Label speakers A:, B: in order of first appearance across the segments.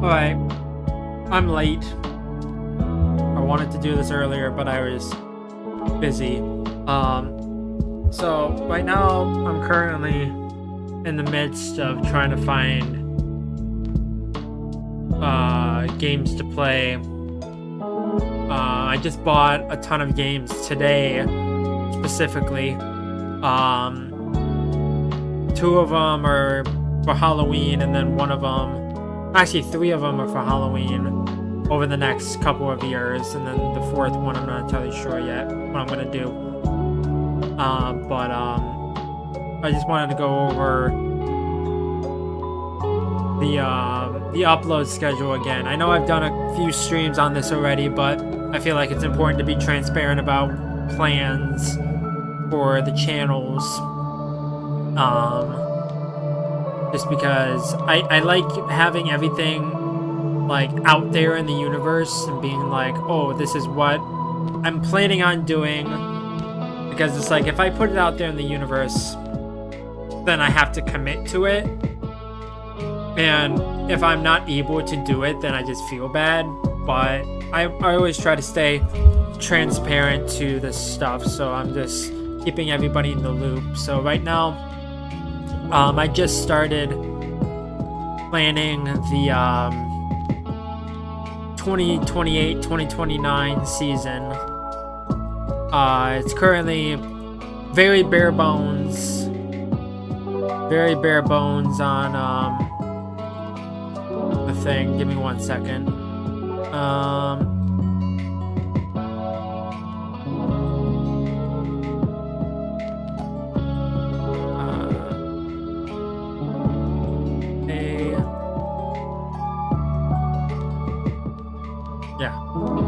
A: Alright, I'm late. I wanted to do this earlier, but I was busy. So right now I'm currently in the midst of trying to find games to play. I just bought a ton of games today, specifically. Two of them are for Halloween, and then one of them, actually 3 of them are for Halloween over the next couple of years, and then the 4th one I'm not entirely sure yet what I'm gonna do. But I just wanted to go over the upload schedule again. I know I've done a few streams on this already, but I feel like it's important to be transparent about plans for the channels. Just because I like having everything like out there in the universe and being like, oh, this is what I'm planning on doing. Because it's like, if I put it out there in the universe, then I have to commit to it. And if I'm not able to do it, then I just feel bad. But I always try to stay transparent to this stuff, so I'm just keeping everybody in the loop. So right now, I just started planning the 2028-2029 season. It's currently very bare bones on the thing. Give me 1 second.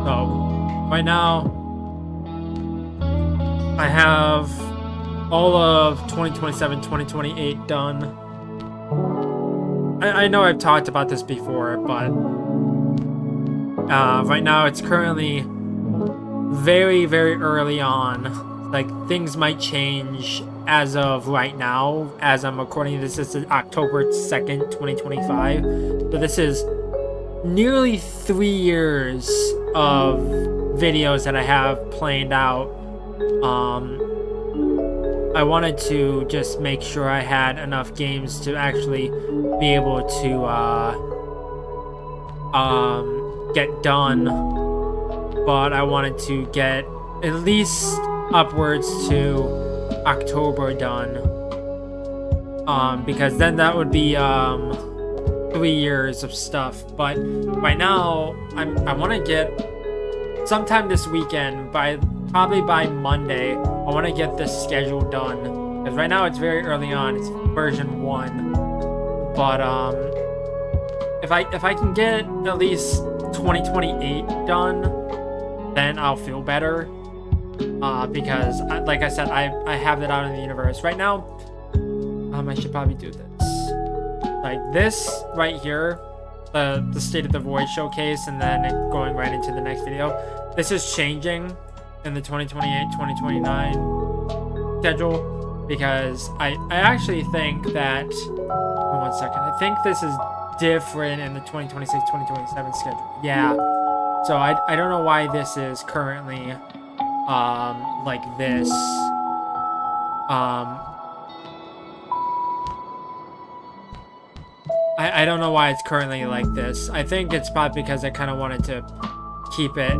A: So right now I have all of 2027-2028 done. I know I've talked about this before, but right now it's currently very, very early on. Like, things might change as of right now. As I'm recording this is October 2nd, 2025. So this is nearly 3 years of videos that I have planned out. I wanted to just make sure I had enough games to actually be able to get done, but I wanted to get at least upwards to October done, because then that would be 3 years of stuff. But right now I want to get sometime this weekend, probably by Monday, I want to get this schedule done, because right now it's very early on. It's version 1, but if I can get at least 2028 done, then I'll feel better, because like I said, I have that out in the universe right now. I should probably do this, like this right here, the State of the Void showcase, and then going right into the next video. This is changing in the 2028-2029 schedule, because I actually think that, 1 second, I think this is different in the 2026-2027 schedule. Yeah, so I don't know why this is currently like this. I don't know why it's currently like this. I think it's probably because I kind of wanted to keep it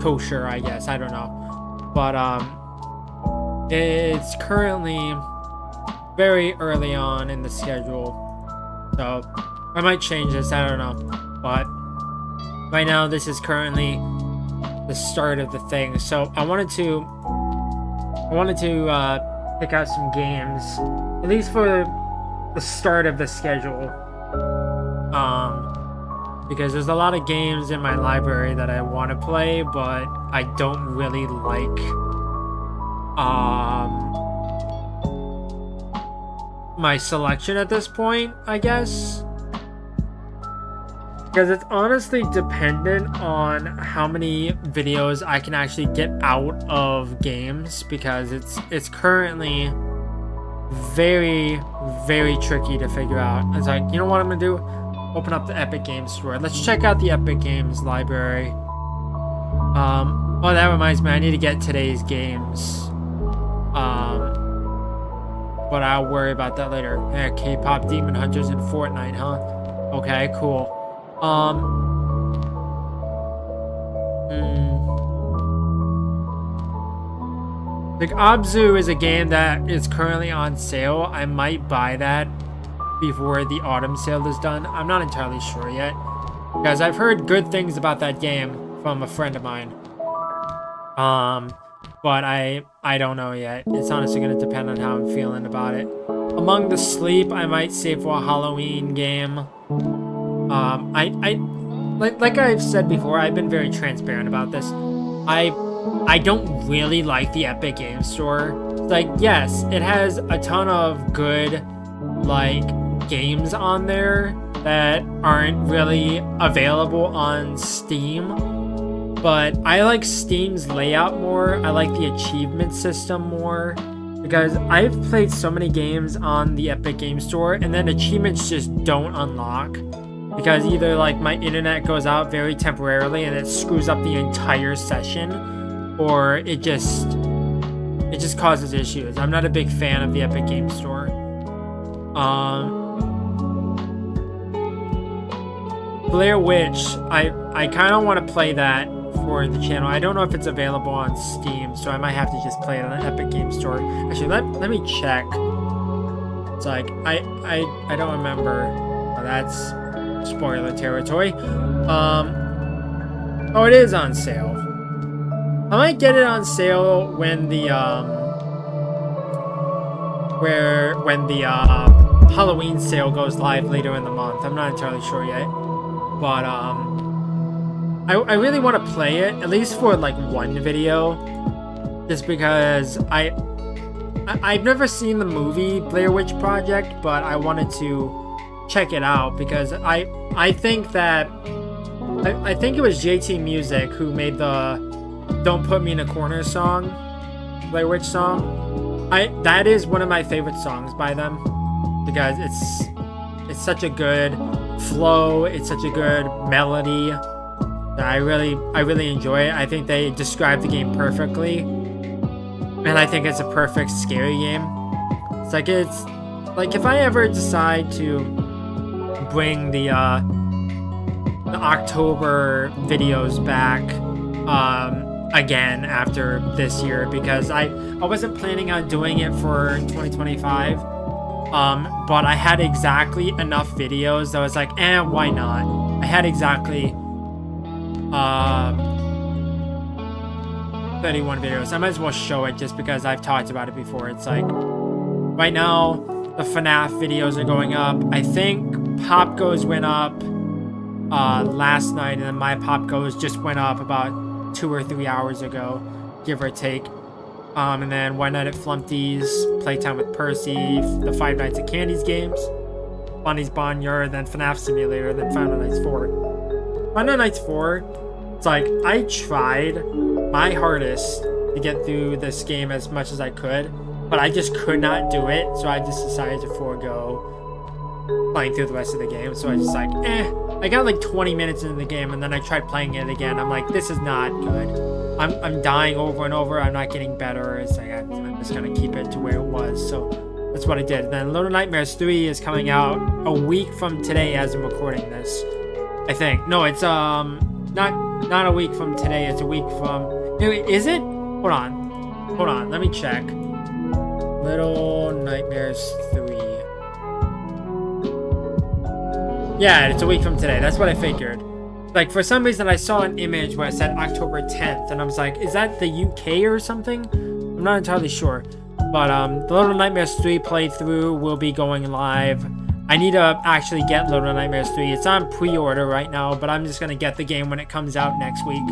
A: kosher, I guess. I don't know. But it's currently very early on in the schedule, so I might change this, I don't know. But right now this is currently the start of the thing. So I wanted to pick out some games, at least for the start of the schedule, because there's a lot of games in my library that I want to play, but I don't really like my selection at this point, I guess, because it's honestly dependent on how many videos I can actually get out of games, because it's currently very, very tricky to figure out. It's like, you know what I'm gonna do? Open up the Epic Games Store. Let's check out the Epic Games library. Oh, that reminds me, I need to get today's games. But I'll worry about that later. Yeah, K-pop Demon Hunters in Fortnite, huh? Okay, cool. Like, Abzu is a game that is currently on sale. I might buy that before the autumn sale is done. I'm not entirely sure yet, because I've heard good things about that game from a friend of mine. But I don't know yet. It's honestly going to depend on how I'm feeling about it. Among the Sleep, I might save for a Halloween game. Like I've said before, I've been very transparent about this. I don't really like the Epic Games Store. Like, yes, it has a ton of good, like, games on there that aren't really available on Steam. But I like Steam's layout more. I like the achievement system more. Because I've played so many games on the Epic Games Store, and then achievements just don't unlock. Because either, like, my internet goes out very temporarily and it screws up the entire session, or it just causes issues. I'm not a big fan of the Epic Games Store. Blair Witch, I kind of want to play that for the channel. I don't know if it's available on Steam, so I might have to just play it on the Epic Games Store. Actually, let me check. It's like, I don't remember. Oh, that's spoiler territory. Oh, it is on sale. I might get it on sale when the Halloween sale goes live later in the month. I'm not entirely sure yet, but I really want to play it, at least for like one video, just because I've never seen the movie Blair Witch Project, but I wanted to check it out because I think that I think it was JT Music who made the Don't Put Me in a Corner song, Blair Witch song. That is one of my favorite songs by them because it's such a good flow, it's such a good melody that I really enjoy it. I think they describe the game perfectly, and I think it's a perfect scary game. It's like if I ever decide to bring the October videos back again after this year, because I wasn't planning on doing it for 2025, but I had exactly enough videos that I was like, why not? I had exactly 31 videos. I might as well show it just because I've talked about it before. It's like, right now the FNAF videos are going up. I think Pop Goes went up last night, and then my Pop Goes just went up about 2 or 3 hours ago, give or take. And then One Night at Flumpty's, Playtime with Percy, the Five Nights at Candy's games, Bonnie's Boneyard, then FNAF Simulator, then Final Nights 4. Final Nights 4, it's like, I tried my hardest to get through this game as much as I could, but I just could not do it, so I just decided to forego playing through the rest of the game. So I was just like, I got like 20 minutes into the game, and then I tried playing it again. I'm like, this is not good. I'm dying over and over. I'm not getting better. It's like, I'm just gonna keep it to where it was. So that's what I did. And then Little Nightmares 3 is coming out a week from today as I'm recording this, I think. No, it's not a week from today. It's a week from, is it? Hold on, let me check. Little Nightmares 3. Yeah, it's a week from today. That's what I figured. Like, for some reason, I saw an image where it said October 10th, and I was like, is that the UK or something? I'm not entirely sure. But the Little Nightmares 3 playthrough will be going live. I need to actually get Little Nightmares 3. It's on pre-order right now, but I'm just going to get the game when it comes out next week.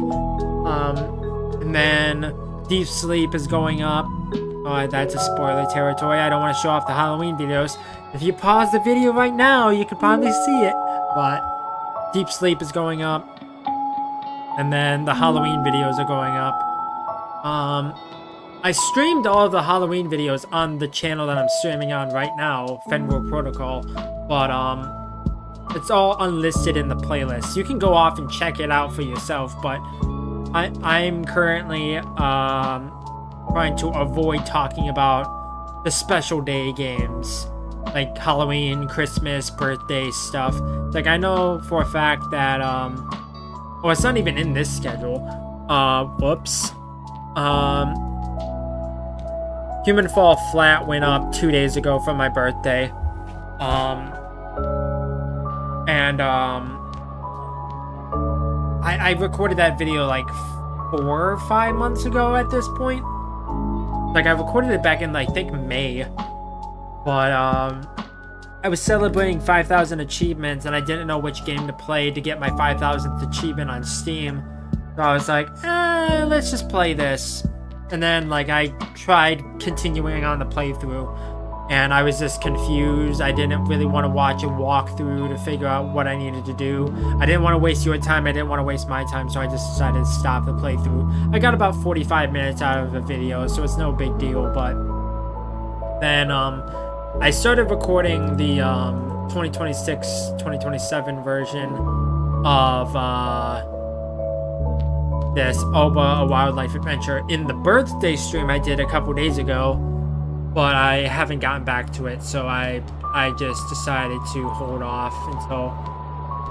A: And then Deep Sleep is going up. That's a spoiler territory. I don't want to show off the Halloween videos. If you pause the video right now, you could probably see it. But Deep Sleep is going up. And then the Halloween videos are going up. I streamed all of the Halloween videos on the channel that I'm streaming on right now, Fenrir Protocol, but it's all unlisted in the playlist. You can go off and check it out for yourself, but I'm currently trying to avoid talking about the special day games, like Halloween, Christmas, birthday stuff. Like, I know for a fact that well, it's not even in this schedule. Whoops. Human Fall Flat went up 2 days ago for my birthday. I recorded that video like 4 or 5 months ago at this point. Like, I recorded it back in, I think, May. But, I was celebrating 5,000 achievements, and I didn't know which game to play to get my 5,000th achievement on Steam. So I was like, let's just play this. And then, like, I tried continuing on the playthrough, and I was just confused. I didn't really want to watch a walkthrough to figure out what I needed to do. I didn't want to waste your time. I didn't want to waste my time, so I just decided to stop the playthrough. I got about 45 minutes out of the video, so it's no big deal, but then, I started recording the 2026-2027 version of this Oba, A Wildlife Adventure in the birthday stream I did a couple days ago, but I haven't gotten back to it, so I just decided to hold off until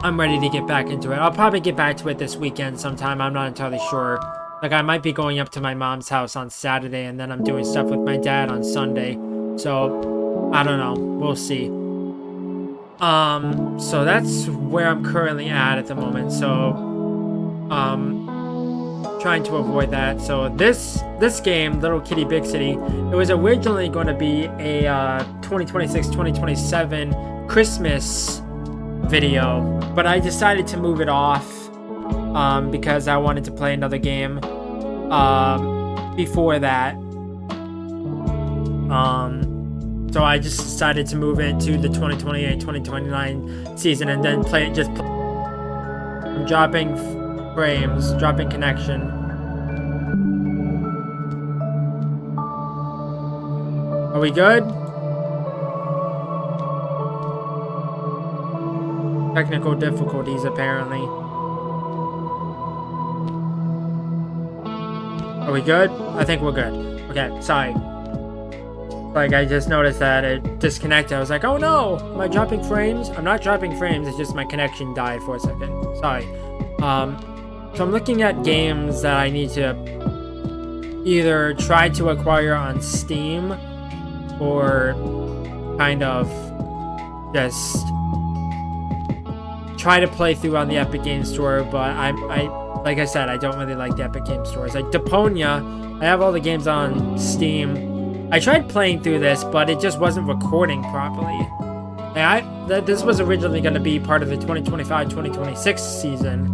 A: I'm ready to get back into it. I'll probably get back to it this weekend sometime. I'm not entirely sure. Like, I might be going up to my mom's house on Saturday, and then I'm doing stuff with my dad on Sunday, so I don't know. We'll see. So that's where I'm currently at the moment. So, trying to avoid that. So this game, Little Kitty Big City, it was originally going to be a 2026-2027 Christmas video, but I decided to move it off because I wanted to play another game before that. So I just decided to move it to the 2028-2029 season and then play it. I'm dropping frames, dropping connection. Are we good? Technical difficulties, apparently. Are we good? I think we're good. Okay, sorry. Like, I just noticed that it disconnected. I was like, oh no, am I dropping frames? I'm not dropping frames, it's just my connection died for a second. Sorry. So I'm looking at games that I need to either try to acquire on Steam or kind of just try to play through on the Epic Games Store, but I like I said, I don't really like the Epic Games Stores. Like Deponia, I have all the games on Steam. I tried playing through this, but it just wasn't recording properly. And this was originally going to be part of the 2025-2026 season,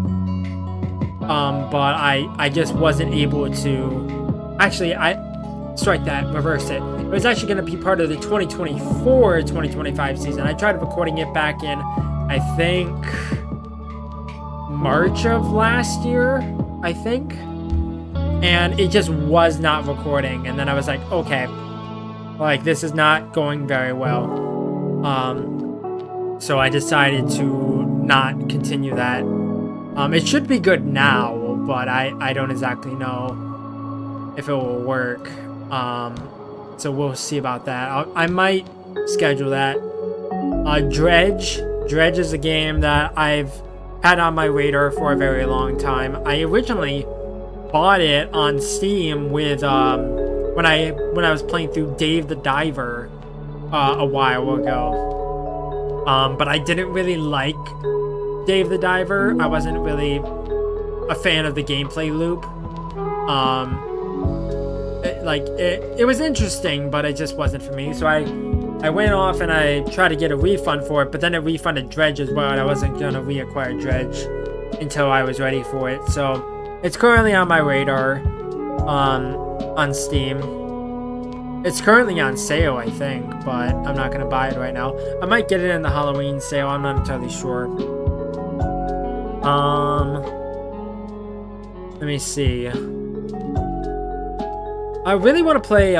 A: but I just wasn't able to. Actually, I strike that, reverse it. It was actually going to be part of the 2024-2025 season. I tried recording it back in, I think, March of last year, I think. And it just was not recording. And then I was like, okay, like, this is not going very well. So I decided to not continue that. It should be good now, but I don't exactly know if it will work. So we'll see about that. I might schedule that. Dredge is a game that I've had on my radar for a very long time. I originally bought it on Steam with when I was playing through Dave the Diver a while ago. But I didn't really like Dave the Diver. I wasn't really a fan of the gameplay loop. It was interesting, but it just wasn't for me. So I went off and I tried to get a refund for it, but then it refunded Dredge as well, and I wasn't gonna reacquire Dredge until I was ready for it. So it's currently on my radar on Steam. It's currently on sale, I think, but I'm not gonna buy it right now. I might get it in the Halloween sale. I'm not entirely sure. Let me see. I really want to play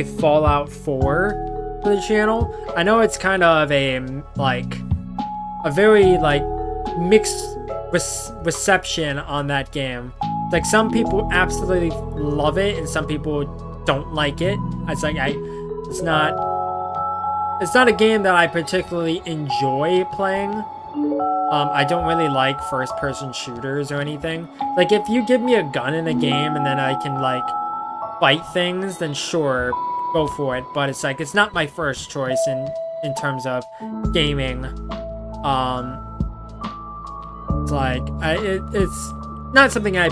A: Fallout 4 for the channel. I know it's kind of a very like mixed reception on that game. Like some people absolutely love it and some people don't like it. It's like it's not a game that I particularly enjoy playing. I don't really like first-person shooters or anything. Like, if you give me a gun in a game and then I can, like, fight things, then sure, go for it. But it's like, it's not my first choice in terms of gaming. It's like, it's not something I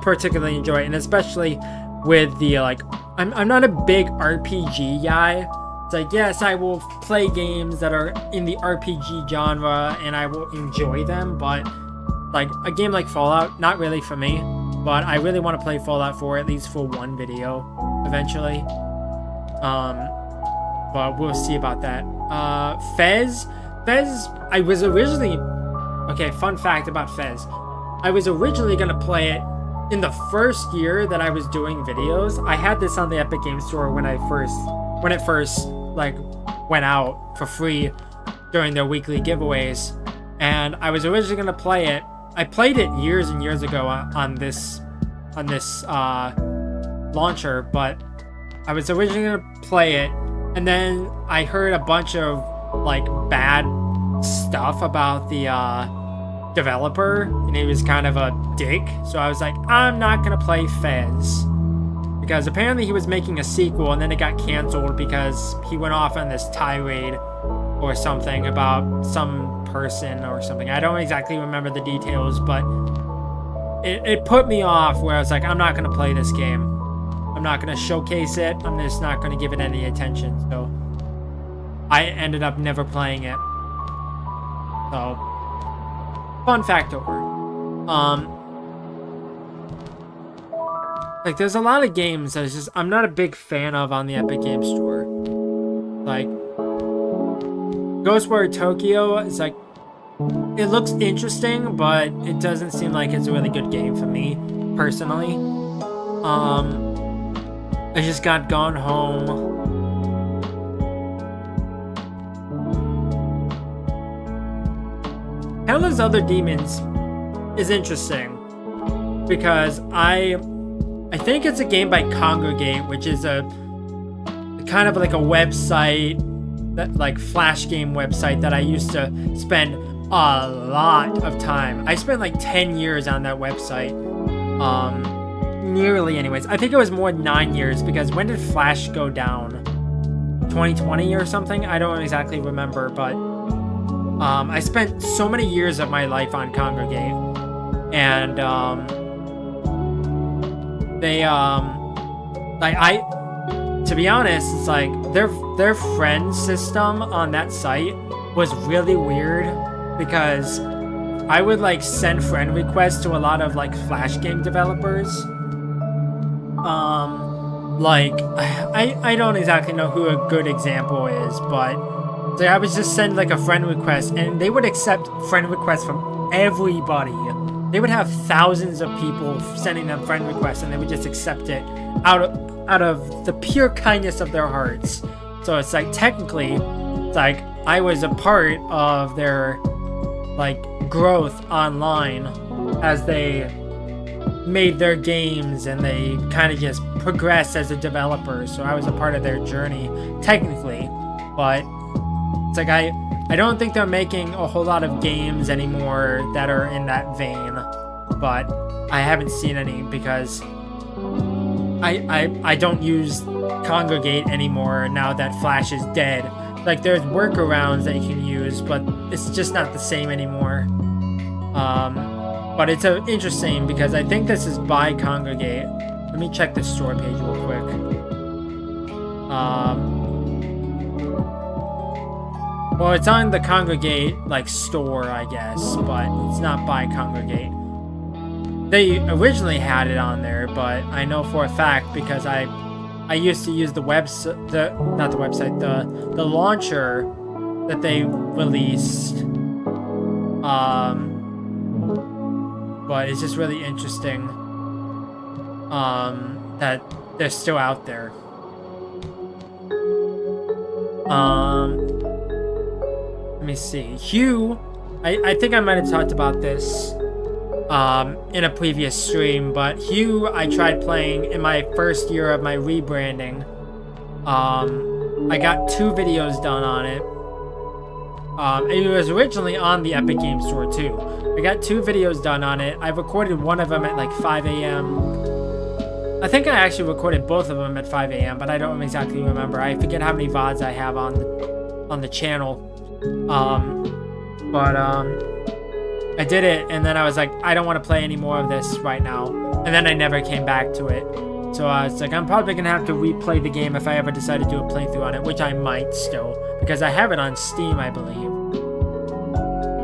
A: particularly enjoy, and especially with the, like, I'm not a big RPG guy. It's like, yes, I will play games that are in the RPG genre and I will enjoy them, but like a game like Fallout, not really for me. But I really want to play Fallout 4 at least for one video eventually. But we'll see about that. Fez, I was originally, okay, fun fact about Fez. I was originally gonna play it in the first year that I was doing videos. I had this on the Epic Games Store when it first like went out for free during their weekly giveaways, and I was originally gonna play it. I played it years and years ago on this launcher, but I was originally gonna play it, and then I heard a bunch of like bad stuff about the developer, and he was kind of a dick. So I was like, I'm not gonna play Fez. Because apparently he was making a sequel and then it got canceled because he went off on this tirade or something about some person or something. I don't exactly remember the details, but it put me off where I was like, I'm not going to play this game. I'm not going to showcase it. I'm just not going to give it any attention. So I ended up never playing it. So fun fact over. Like, there's a lot of games that I'm not a big fan of on the Epic Games Store. Like, Ghostwire Tokyo is like, it looks interesting, but it doesn't seem like it's a really good game for me, personally. I just got Gone Home. Hela's Other Demons is interesting because I think it's a game by Congregate, which is a kind of like a website, that like flash game website that I used to spend a lot of time. I spent like 10 years on that website. Nearly anyways. I think it was more than 9 years, because when did Flash go down? 2020 or something? I don't exactly remember, but I spent so many years of my life on Congregate, and they to be honest, it's like their friend system on that site was really weird, because I would like send friend requests to a lot of like Flash game developers. Like I don't exactly know who a good example is, but so I would just send like a friend request and they would accept friend requests from everybody. They would have thousands of people sending them friend requests, and they would just accept it out of the pure kindness of their hearts. So it's like, technically, it's like I was a part of their like growth online as they made their games and they kind of just progressed as a developer. So I was a part of their journey, technically. But it's like I don't think they're making a whole lot of games anymore that are in that vein, but I haven't seen any because I don't use Congregate anymore now that Flash is dead. Like, there's workarounds that you can use, but it's just not the same anymore. But it's interesting because I think this is by Congregate. Let me check the store page real quick. Well, it's on the Congregate, like, store, I guess, but it's not by Congregate. They originally had it on there, but I know for a fact because I used to use the the launcher that they released. But it's just really interesting. that they're still out there. Let me see. Hue, I think I might have talked about this in a previous stream, but Hue I tried playing in my first year of my rebranding. I got 2 videos done on it. It was originally on the Epic Games Store too. I got 2 videos done on it. I recorded one of them at like 5 a.m. I think I actually recorded both of them at 5 a.m., but I don't exactly remember. I forget how many VODs I have on the channel. I did it, and then I was like, I don't want to play any more of this right now. And then I never came back to it. So I was like, I'm probably going to have to replay the game if I ever decide to do a playthrough on it, which I might still, because I have it on Steam, I believe.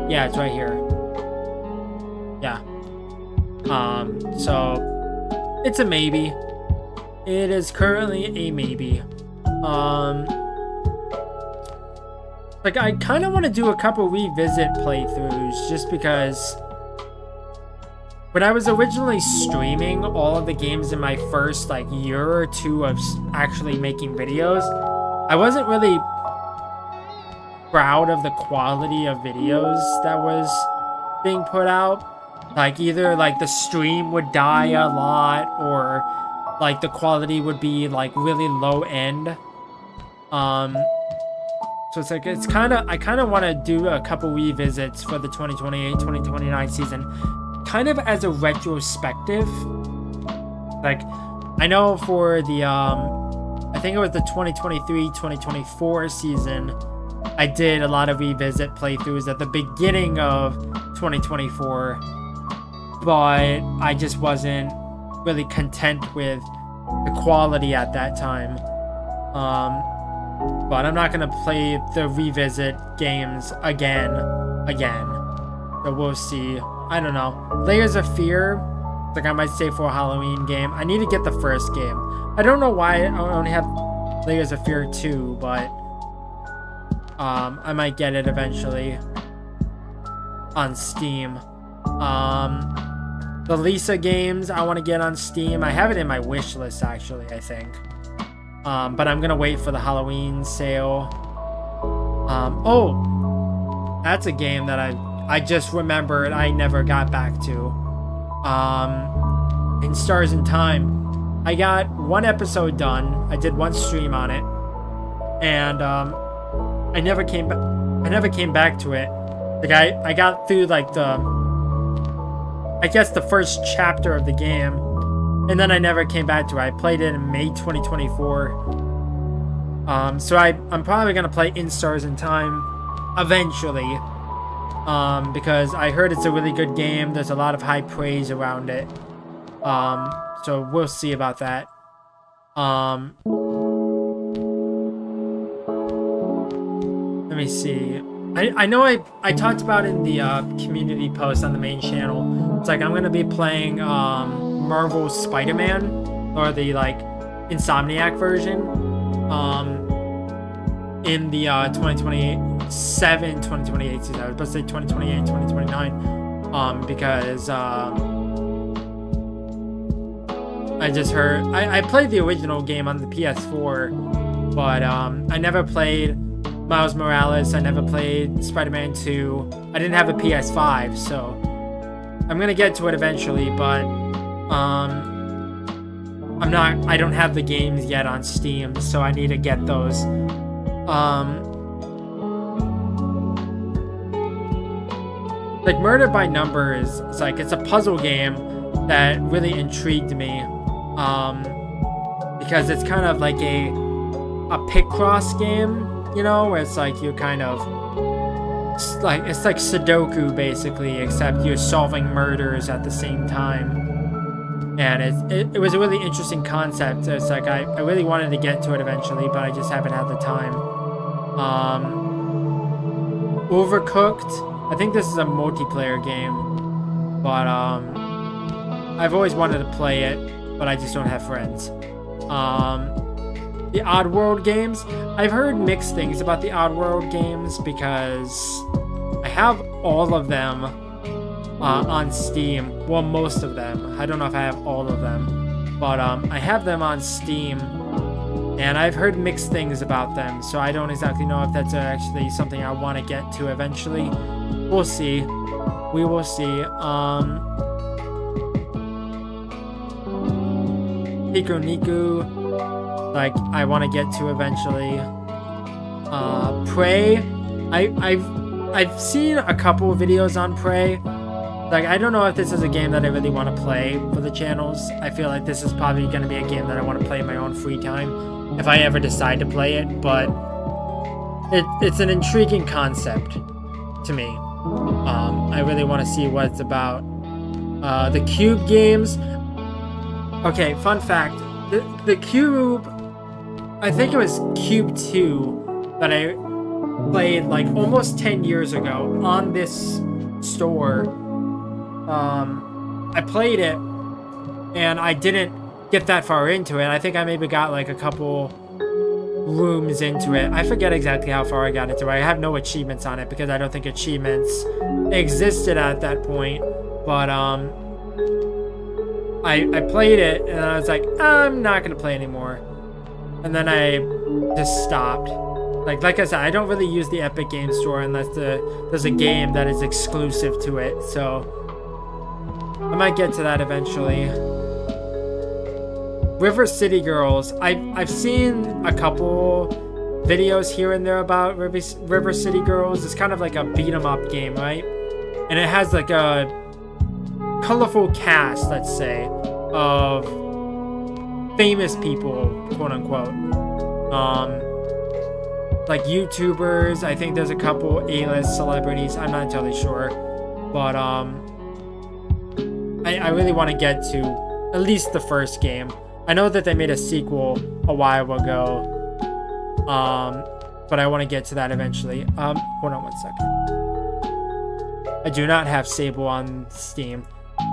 A: Yeah, it's right here. Yeah. So it's a maybe. It is currently a maybe. Like, I kind of want to do a couple revisit playthroughs just because when I was originally streaming all of the games in my first like year or 2 of actually making videos, I wasn't really proud of the quality of videos that was being put out. Like, either like the stream would die a lot, or like the quality would be like really low end. So it's like, I kind of want to do a couple revisits for the 2028-2029 season, kind of as a retrospective. Like, I know for the, I think it was the 2023-2024 season, I did a lot of revisit playthroughs at the beginning of 2024, but I just wasn't really content with the quality at that time. But I'm not gonna play the revisit games again. So we'll see. I don't know. Layers of Fear, like I might say for a Halloween game. I need to get the first game. I don't know why I only have Layers of Fear 2, but I might get it eventually on Steam. The Lisa games I want to get on Steam. I have it in my wish list, actually, I think. But I'm gonna wait for the Halloween sale. Oh, that's a game that I just remembered I never got back to. In Stars in Time, I got 1 episode done. I did 1 stream on it, and I never came back to it. Like, I got through like I guess the first chapter of the game, and then I never came back to it. I played it in May 2024. So I'm probably gonna play In Stars in Time eventually, because I heard it's a really good game. There's a lot of high praise around it. So we'll see about that. Let me see. I know I talked about in the community post on the main channel. It's like I'm gonna be playing Marvel's Spider-Man, or the like Insomniac version, in the 2028 season. I was about to say 2028, 2029, because I just heard I played the original game on the PS4, but I never played Miles Morales. I never played Spider-Man 2. I didn't have a PS5, so I'm gonna get to it eventually, but I don't have the games yet on Steam, so I need to get those. Like Murder by Numbers, it's a puzzle game that really intrigued me, because it's kind of like a Picross game, you know, where it's like you're kind of it's like Sudoku basically, except you're solving murders at the same time. And it was a really interesting concept. It's like I really wanted to get to it eventually, but I just haven't had the time. Overcooked, I think this is a multiplayer game, but I've always wanted to play it, but I just don't have friends. The Oddworld games, I've heard mixed things about the Oddworld games, because I have all of them on Steam. Well, most of them. I don't know if I have all of them. but I have them on Steam, and I've heard mixed things about them, so I don't exactly know if that's actually something I want to get to eventually. We'll see. We will see. Piku Niku, like, I want to get to eventually. Prey, I've seen a couple of videos on Prey. Like, I don't know if this is a game that I really want to play for the channels. I feel like this is probably going to be a game that I want to play in my own free time, if I ever decide to play it, but it's an intriguing concept to me. I really want to see what it's about. The Cube games. Okay, fun fact. The Cube, I think it was Cube 2 that I played like almost 10 years ago on this store. I played it and I didn't get that far into it. I think I maybe got like a couple rooms into it. I forget exactly how far I got into it. I have no achievements on it because I don't think achievements existed at that point. But I played it and I was like, I'm not gonna play anymore. And then I just stopped. Like I said, I don't really use the Epic Games Store unless there's a game that is exclusive to it. So I might get to that eventually. River City Girls. I've seen a couple videos here and there about River City Girls. It's kind of like a beat 'em up game, right? And it has like a colorful cast, let's say, of famous people, quote unquote. Like YouTubers. I think there's a couple A-list celebrities. I'm not entirely sure, but I really want to get to at least the first game. I know that they made a sequel a while ago, but I want to get to that eventually. Hold on 1 second. I do not have Sable on Steam.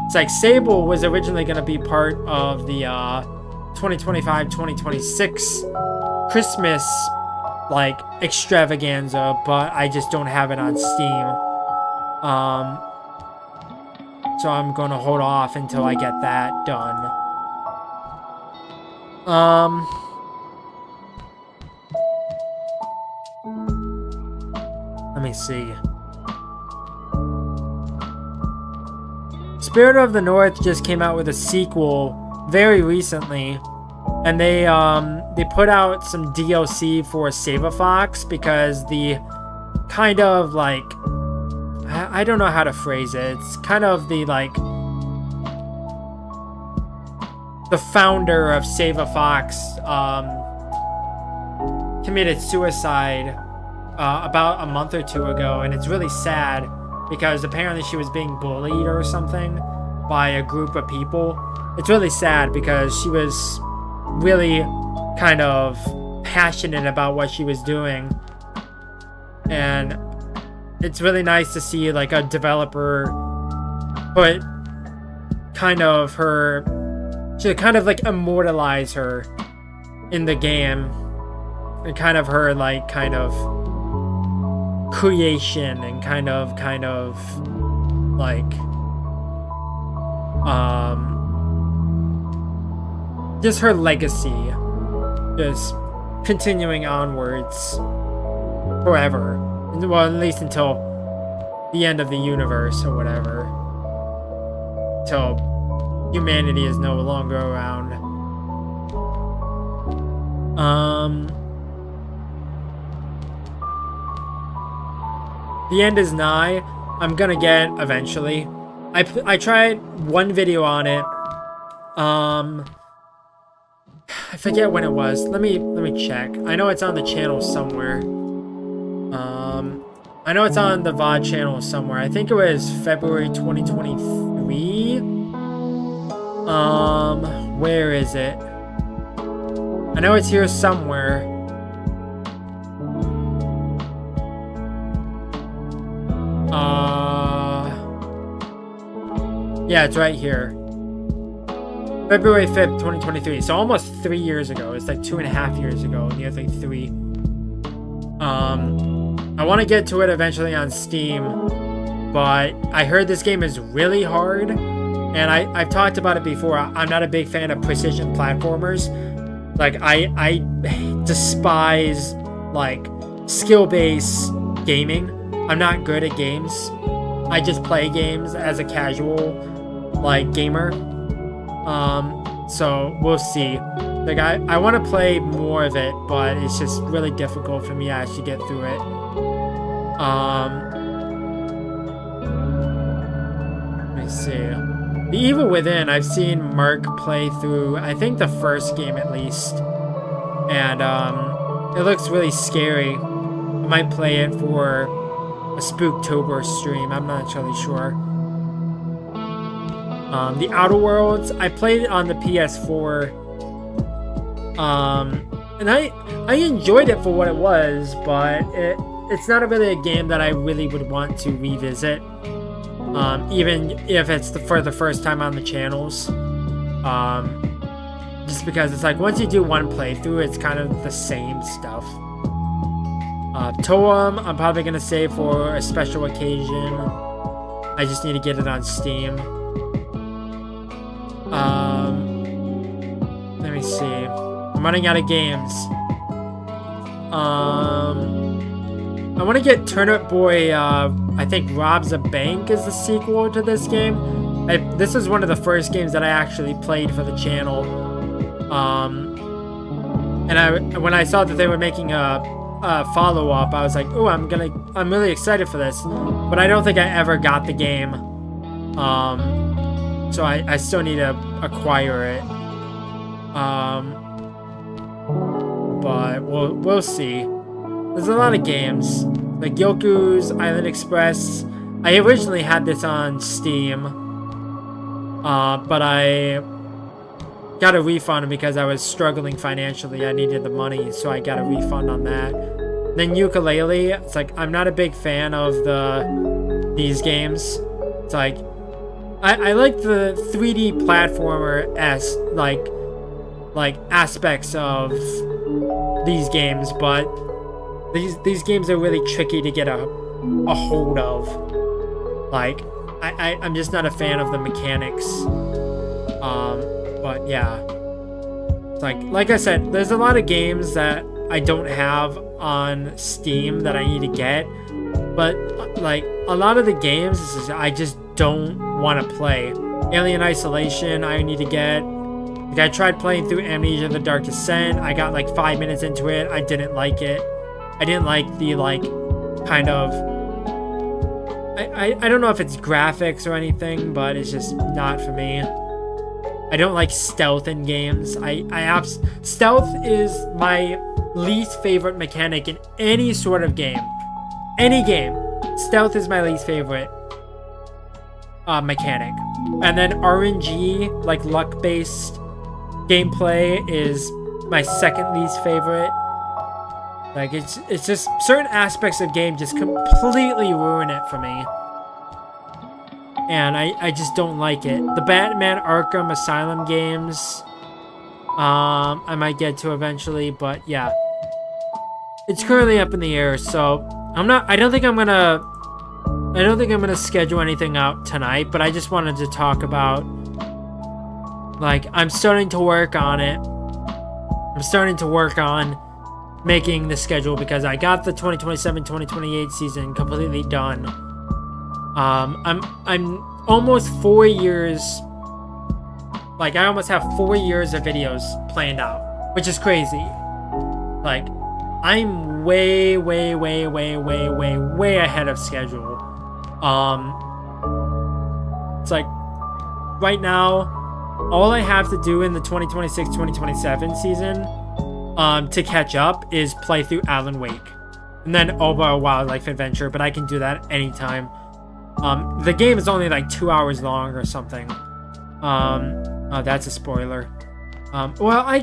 A: It's like Sable was originally going to be part of the 2025-2026 Christmas like extravaganza, but I just don't have it on Steam. So I'm gonna hold off until I get that done. Let me see. Spirit of the North just came out with a sequel very recently, and they put out some DLC for Save Fox because the kind of like, I don't know how to phrase it. It's kind of the like the founder of Save Fox committed suicide about a month or two ago, and it's really sad because apparently she was being bullied or something by a group of people. It's really sad because she was really kind of passionate about what she was doing, and it's really nice to see like a developer put kind of her to kind of like immortalize her in the game, and kind of her like kind of creation and kind of like just her legacy just continuing onwards forever. Well, at least until the end of the universe or whatever. Till humanity is no longer around. The end is nigh. I'm gonna get eventually. I tried one video on it. I forget when it was. Let me check. I know it's on the channel somewhere. I know it's on the VOD channel somewhere. I think it was February 2023. Where is it? I know it's here somewhere. Yeah, it's right here. February 5th, 2023. So almost 3 years ago. It's like 2.5 years ago. Nearly 3. I want to get to it eventually on Steam, but I heard this game is really hard. And I've talked about it before. I'm not a big fan of precision platformers. Like, I despise, like, skill-based gaming. I'm not good at games. I just play games as a casual, like, gamer. So we'll see. Like, I want to play more of it, but it's just really difficult for me to actually get through it. Let me see. The Evil Within, I've seen Merc play through, I think the first game at least. And it looks really scary. I might play it for a Spooktober stream. I'm not really sure. The Outer Worlds, I played it on the PS4. And I enjoyed it for what it was, but it's not really a game that I really would want to revisit. Even if it's for the first time on the channels. Just because it's like, once you do one playthrough, it's kind of the same stuff. Toem, I'm probably going to save for a special occasion. I just need to get it on Steam. Let me see. I'm running out of games. I want to get Turnip Boy, I think Robs a Bank is the sequel to this game. This is one of the first games that I actually played for the channel. And when I saw that they were making a follow-up, I was like, oh, I'm really excited for this. But I don't think I ever got the game. So I still need to acquire it. But we'll see. There's a lot of games, like Yoku's Island Express. I originally had this on Steam, but I got a refund because I was struggling financially. I needed the money, so I got a refund on that. Then Yooka-Laylee, it's like, I'm not a big fan of these games. It's like, I like the 3D platformer as like aspects of these games, but these games are really tricky to get a hold of. Like, I'm just not a fan of the mechanics. But yeah, it's like I said, there's a lot of games that I don't have on Steam that I need to get, but like a lot of the games I just don't want to play. Alien Isolation I need to get. Like, I tried playing through Amnesia: The Dark Descent. I got like 5 minutes into it. I didn't like it. I didn't like the kind of, I don't know if it's graphics or anything, but it's just not for me. I don't like stealth in games. Stealth is my least favorite mechanic in any sort of game. Any game. Stealth is my least favorite mechanic. And then RNG, like luck-based gameplay, is my second least favorite. Like, it's just certain aspects of game just completely ruin it for me. And I just don't like it. The Batman Arkham Asylum games, I might get to eventually, but yeah. It's currently up in the air, so I don't think I'm gonna schedule anything out tonight, but I just wanted to talk about, like, I'm starting to work on it. I'm starting to work on making the schedule because I got the 2027-2028 season completely done. I'm almost 4 years, like, I almost have 4 years of videos planned out, which is crazy. Like, I'm way ahead of schedule. It's like, right now, all I have to do in the 2026-2027 season to catch up is play through Alan Wake, and then Oba Wildlife Adventure, but I can do that anytime. The game is only like 2 hours long or something. Oh, that's a spoiler. Well,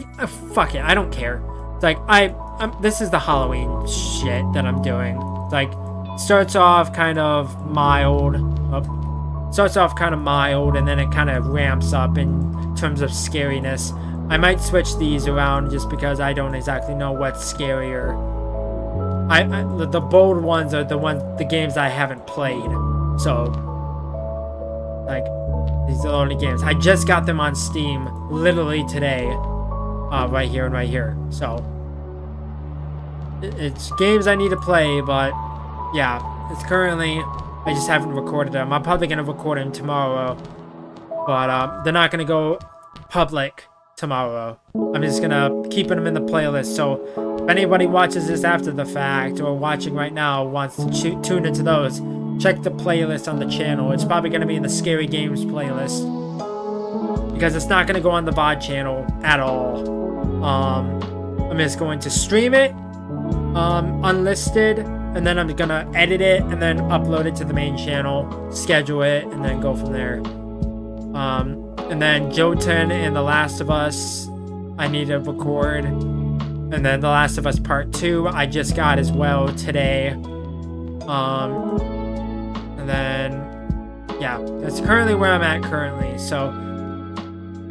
A: fuck it, I don't care. It's like, this is the Halloween shit that I'm doing. It's like, starts off kind of mild, and then it kind of ramps up in terms of scariness. I might switch these around just because I don't exactly know what's scarier. The bold ones are the games I haven't played. So, like, These are the only games. I just got them on Steam literally today. Right here and right here. So it's games I need to play, but yeah, it's currently, I just haven't recorded them. I'm probably gonna record them tomorrow, but they're not gonna go public tomorrow. I'm just gonna keep them in the playlist. So if anybody watches this after the fact or watching right now wants to tune into those, check the playlist on the channel. It's probably gonna be in the Scary Games playlist because it's not gonna go on the VOD channel at all. I'm just going to stream it unlisted, and then I'm gonna edit it and then upload it to the main channel, schedule it, and then go from there. And then Jotun and The Last of Us I need to record, and then The Last of Us Part 2 I just got as well today. And then yeah, that's currently where I'm at currently. So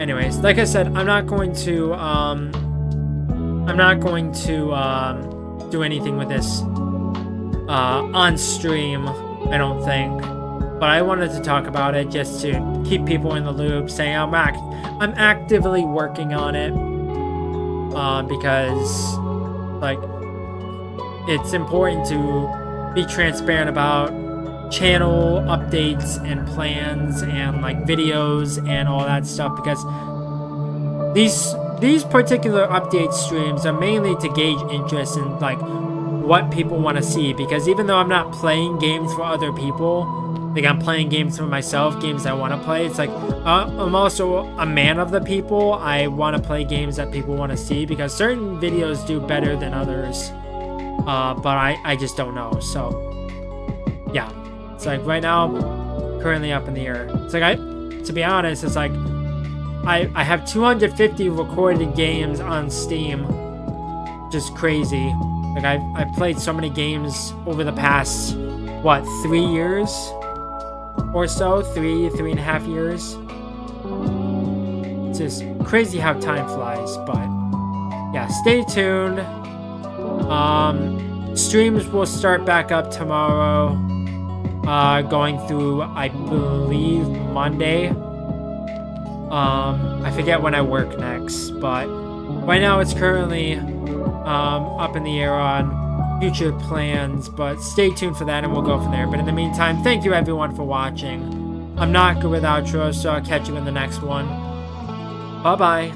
A: anyways, like I said, I'm not going to do anything with this on stream, I don't think. But I wanted to talk about it just to keep people in the loop, saying I'm actively working on it, because like it's important to be transparent about channel updates and plans and like videos and all that stuff, because these particular update streams are mainly to gauge interest in like what people want to see, because even though I'm not playing games for other people, like I'm playing games for myself, games I want to play, it's like I'm also a man of the people. I want to play games that people want to see, because certain videos do better than others, but I just don't know. So yeah, it's like right now currently up in the air. It's like to be honest, it's like I have 250 recorded games on Steam. Just crazy. Like I've played so many games over the past, what, 3 years or so? 3.5 years. It's just crazy how time flies. But yeah, stay tuned. Streams will start back up tomorrow, going through, I believe, Monday. I forget when I work next, but right now it's currently up in the air on future plans, but stay tuned for that and we'll go from there. But in the meantime, thank you everyone for watching. I'm not good with outros, so I'll catch you in the next one. Bye bye.